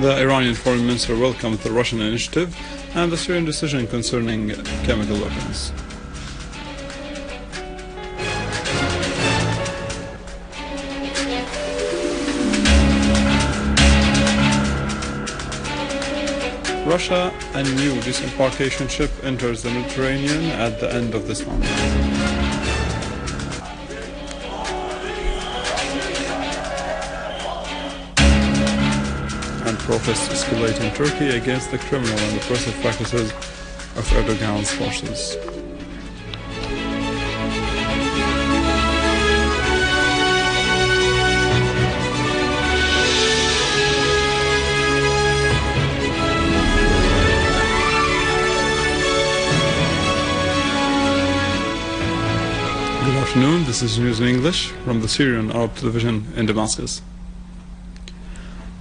The Iranian foreign minister welcomed the Russian initiative and the Syrian decision concerning chemical weapons. Russia, a new disembarkation ship enters the Mediterranean at the end of this month. And protests escalate in Turkey against the criminal and oppressive practices of Erdogan's forces. Good afternoon, this is News in English from the Syrian Arab television in Damascus.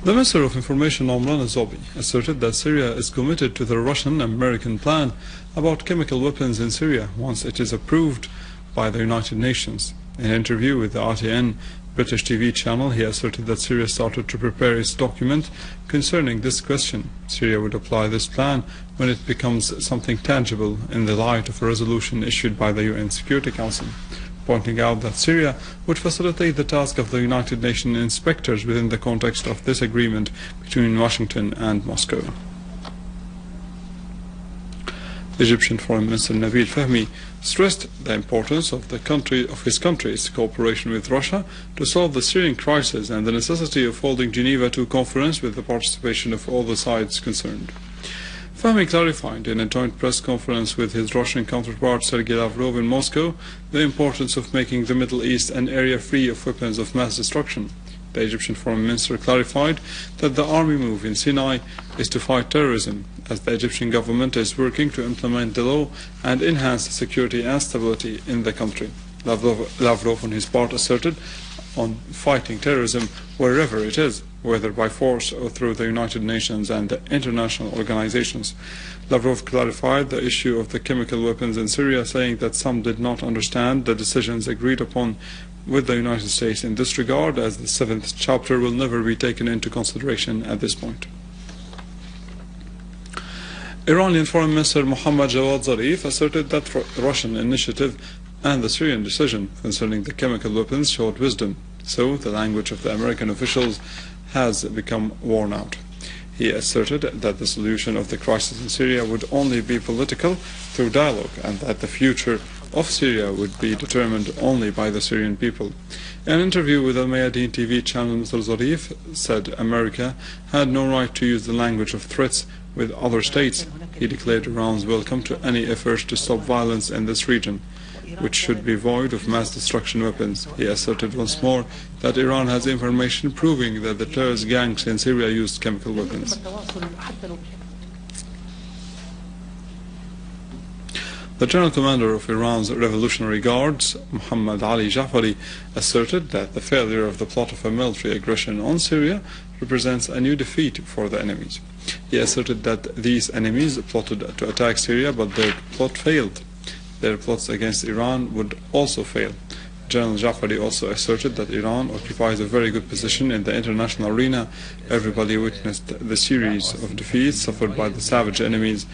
The Minister of Information Omran Azobi asserted that Syria is committed to the Russian-American plan about chemical weapons in Syria once it is approved by the United Nations. In an interview with the RTN British TV channel, he asserted that Syria started to prepare its document concerning this question. Syria would apply this plan when it becomes something tangible in the light of a resolution issued by the UN Security Council, pointing out that Syria would facilitate the task of the United Nations inspectors within the context of this agreement between Washington and Moscow. Egyptian Foreign Minister Nabil Fahmy stressed the importance of his country's cooperation with Russia to solve the Syrian crisis and the necessity of holding Geneva II conference with the participation of all the sides concerned. Fahmy clarified in a joint press conference with his Russian counterpart Sergei Lavrov in Moscow the importance of making the Middle East an area free of weapons of mass destruction. The Egyptian Foreign Minister clarified that the army move in Sinai is to fight terrorism, as the Egyptian government is working to implement the law and enhance the security and stability in the country. Lavrov on his part asserted on fighting terrorism wherever it is, whether by force or through the United Nations and the international organizations. Lavrov clarified the issue of the chemical weapons in Syria, saying that some did not understand the decisions agreed upon with the United States in this regard, as the 7th chapter will never be taken into consideration at this point. Iranian Foreign Minister Mohammad Javad Zarif asserted that the Russian initiative and the Syrian decision concerning the chemical weapons showed wisdom, so the language of the American officials has become worn out. He asserted that the solution of the crisis in Syria would only be political through dialogue, and that the future of Syria would be determined only by the Syrian people. In an interview with Al Mayadeen TV channel, Mr. Zarif said America had no right to use the language of threats with other states. He declared Iran's welcome to any efforts to stop violence in this region, which should be void of mass destruction weapons. He asserted once more that Iran has information proving that the terrorist gangs in Syria used chemical weapons. The General Commander of Iran's Revolutionary Guards, Muhammad Ali Jafari, asserted that the failure of the plot of a military aggression on Syria represents a new defeat for the enemies. He asserted that these enemies plotted to attack Syria, but their plot failed. Their plots against Iran would also fail. General Jafari also asserted that Iran occupies a very good position in the international arena. Everybody witnessed the series of defeats suffered by the savage enemies.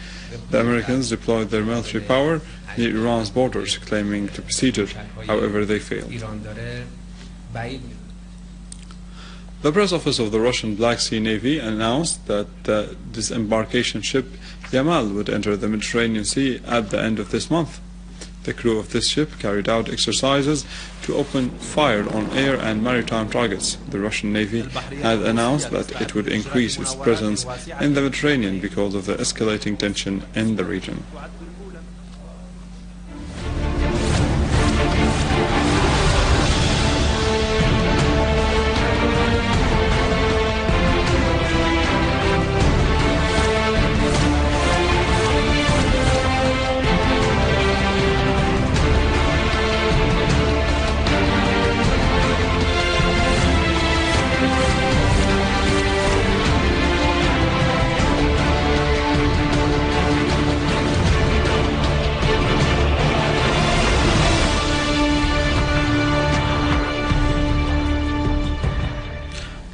The Americans deployed their military power near Iran's borders, claiming to besiege it. However, they failed. The press office of the Russian Black Sea Navy announced that the disembarkation ship Yamal would enter the Mediterranean Sea at the end of this month. The crew of this ship carried out exercises to open fire on air and maritime targets. The Russian Navy had announced that it would increase its presence in the Mediterranean because of the escalating tension in the region.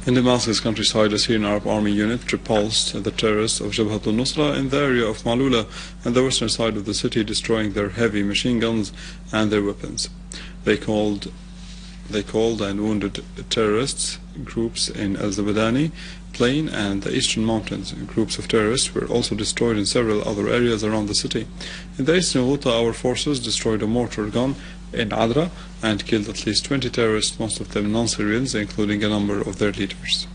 In Damascus countryside, a Syrian Arab Army unit repulsed the terrorists of Jabhat al-Nusra in the area of Malula and the western side of the city, destroying their heavy machine guns and their weapons. They called and wounded terrorists groups in al-Zabadani plain and the eastern mountains. Groups of terrorists were also destroyed in several other areas around the city. In the eastern Ghouta, our forces destroyed a mortar gun in Adra and killed at least 20 terrorists, most of them non-Syrians, including a number of their leaders.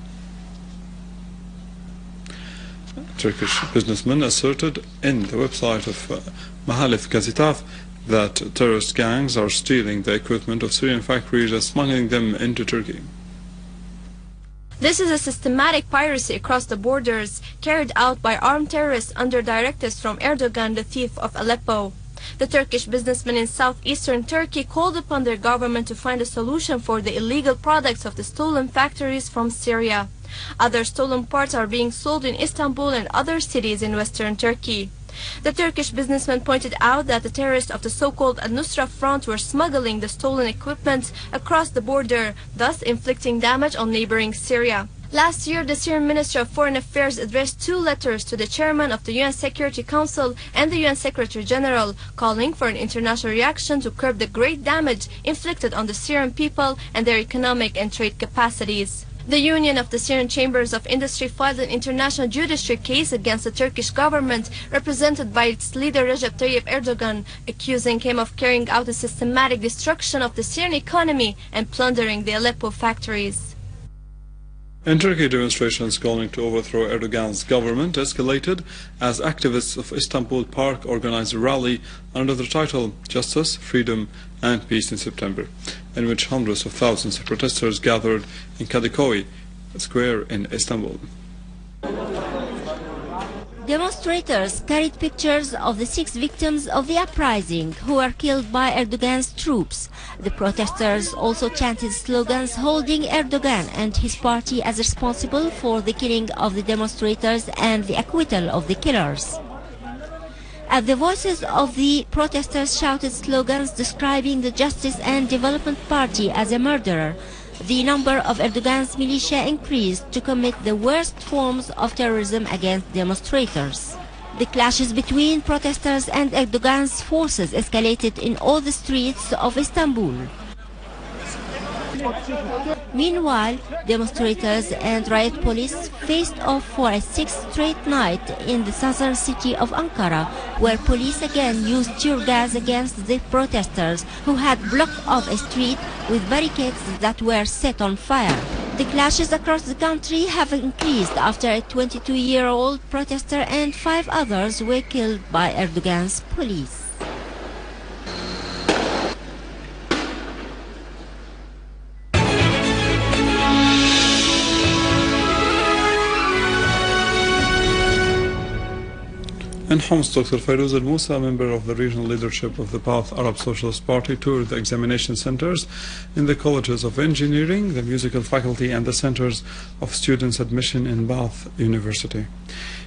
Turkish businessmen asserted in the website of Mahalif Gazetaf that terrorist gangs are stealing the equipment of Syrian factories and smuggling them into Turkey. This is a systematic piracy across the borders carried out by armed terrorists under directives from Erdogan, the thief of Aleppo. The Turkish businessmen in southeastern Turkey called upon their government to find a solution for the illegal products of the stolen factories from Syria. Other stolen parts are being sold in Istanbul and other cities in western Turkey. The Turkish businessman pointed out that the terrorists of the so-called al-Nusra front were smuggling the stolen equipment across the border, thus inflicting damage on neighboring Syria. Last year, the Syrian Ministry of Foreign Affairs addressed 2 letters to the chairman of the UN Security Council and the UN Secretary General, calling for an international reaction to curb the great damage inflicted on the Syrian people and their economic and trade capacities. The Union of the Syrian Chambers of Industry filed an international judiciary case against the Turkish government, represented by its leader Recep Tayyip Erdogan, accusing him of carrying out a systematic destruction of the Syrian economy and plundering the Aleppo factories. In Turkey, demonstrations calling to overthrow Erdogan's government escalated as activists of Istanbul Park organized a rally under the title Justice, Freedom and Peace in September, in which hundreds of thousands of protesters gathered in Kadıköy Square in Istanbul. Demonstrators carried pictures of the 6 victims of the uprising who were killed by Erdogan's troops. The protesters also chanted slogans holding Erdogan and his party as responsible for the killing of the demonstrators and the acquittal of the killers. As the voices of the protesters shouted slogans describing the Justice and Development Party as a murderer, the number of Erdogan's militia increased to commit the worst forms of terrorism against demonstrators. The clashes between protesters and Erdogan's forces escalated in all the streets of Istanbul. Meanwhile, demonstrators and riot police faced off for a 6th straight night in the southern city of Ankara, where police again used tear gas against the protesters who had blocked off a street with barricades that were set on fire. The clashes across the country have increased after a 22-year-old protester and 5 others were killed by Erdogan's police. In Homs, Dr. Fayrouz al-Musa, a member of the regional leadership of the Ba'ath Arab Socialist Party, toured the examination centers in the colleges of engineering, the musical faculty and the centers of students' admission in Ba'ath University.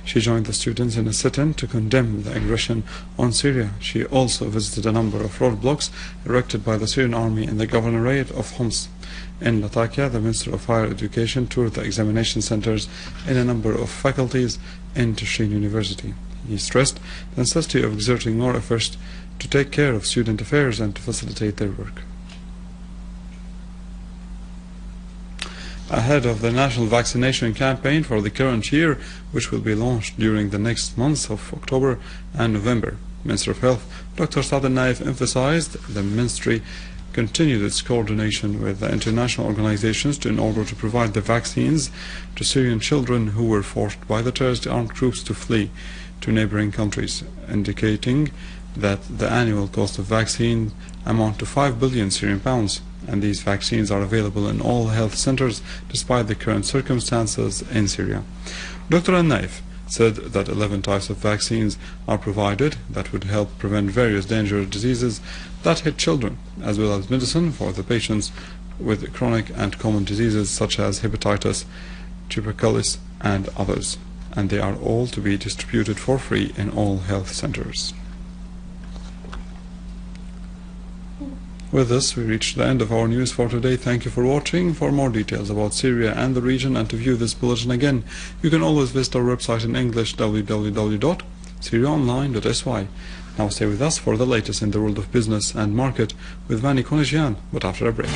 She joined the students in a sit-in to condemn the aggression on Syria. She also visited a number of roadblocks erected by the Syrian Army in the governorate of Homs. In Latakia, the Minister of Higher Education toured the examination centers in a number of faculties in Tashrin University. He stressed the necessity of exerting more efforts to take care of student affairs and to facilitate their work. Ahead of the national vaccination campaign for the current year, which will be launched during the next months of October and November, Minister of Health Dr. Saad al-Naif emphasized the ministry continued its coordination with the international organizations in order to provide the vaccines to Syrian children who were forced by the terrorist armed groups to flee to neighboring countries, indicating that the annual cost of vaccine amount to 5 billion Syrian pounds, and these vaccines are available in all health centers despite the current circumstances in Syria. Dr. al-Naif said that 11 types of vaccines are provided that would help prevent various dangerous diseases that hit children, as well as medicine for the patients with chronic and common diseases such as hepatitis, tuberculosis and others, and they are all to be distributed for free in all health centers. With this, we reach the end of our news for today. Thank you for watching. For more details about Syria and the region and to view this bulletin again, you can always visit our website in English, www.syriaonline.sy. Now stay with us for the latest in the world of business and market with Vani Konjian, but after a break.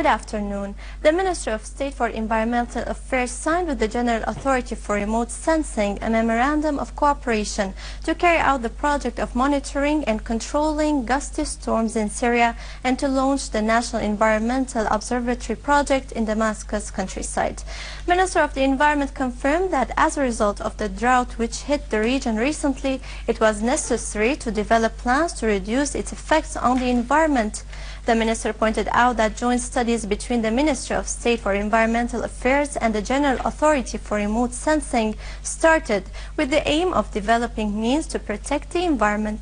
Good afternoon. The Minister of State for Environmental Affairs signed with the General Authority for Remote Sensing a memorandum of cooperation to carry out the project of monitoring and controlling gusty storms in Syria and to launch the National Environmental Observatory project in Damascus countryside. Minister of the Environment confirmed that as a result of the drought which hit the region recently, it was necessary to develop plans to reduce its effects on the environment. The minister pointed out that joint studies between the Ministry of State for Environmental Affairs and the General Authority for Remote Sensing started with the aim of developing means to protect the environment.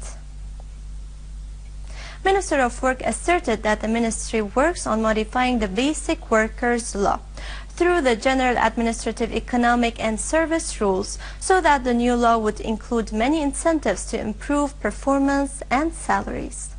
Minister of Work asserted that the ministry works on modifying the Basic Workers' Law through the General Administrative, Economic and Service Rules so that the new law would include many incentives to improve performance and salaries.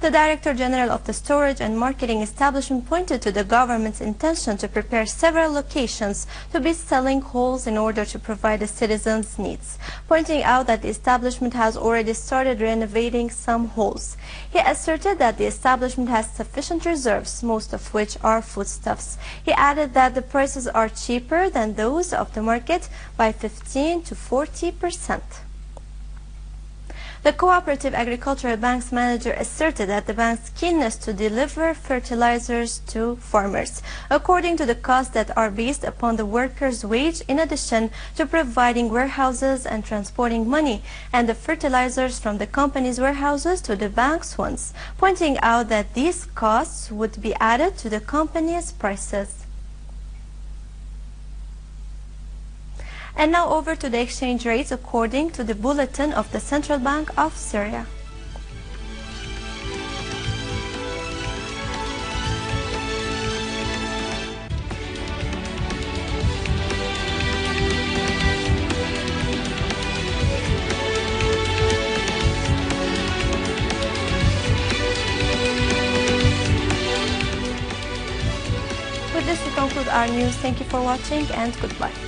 The Director General of the Storage and Marketing Establishment pointed to the government's intention to prepare several locations to be selling halls in order to provide the citizens' needs, pointing out that the establishment has already started renovating some halls. He asserted that the establishment has sufficient reserves, most of which are foodstuffs. He added that the prices are cheaper than those of the market by 15 to 40%. The Cooperative Agricultural Bank's manager asserted that the bank's keenness to deliver fertilizers to farmers, according to the costs that are based upon the worker's wage, in addition to providing warehouses and transporting money and the fertilizers from the company's warehouses to the bank's ones, pointing out that these costs would be added to the company's prices. And now over to the exchange rates according to the bulletin of the Central Bank of Syria. With this we conclude our news. Thank you for watching and goodbye.